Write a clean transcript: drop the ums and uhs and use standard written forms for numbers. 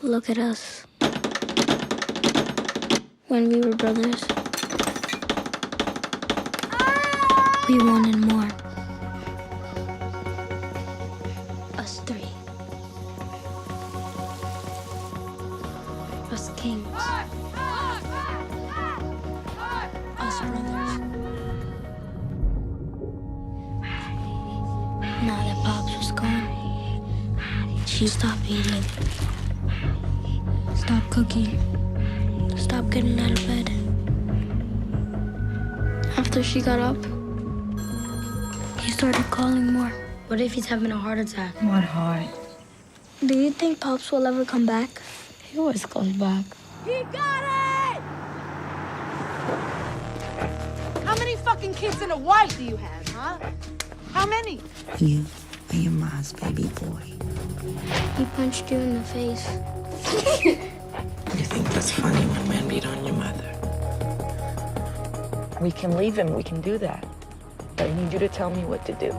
Look at us. When we were brothers, we wanted more. Us three. Us kings. Us brothers. Now that Pops was gone, she stopped eating. Stopped cooking. Stopped getting out of bed. After she got up, he started calling more. What if he's having a heart attack? What heart? Do you think Pops will ever come back? He always comes back. He got it! How many fucking kids and a wife do you have, huh? How many? You are your mom's baby boy. He punched you in the face. You think that's funny when men beat on your mother? We can leave him, we can do that. But I need you to tell me what to do.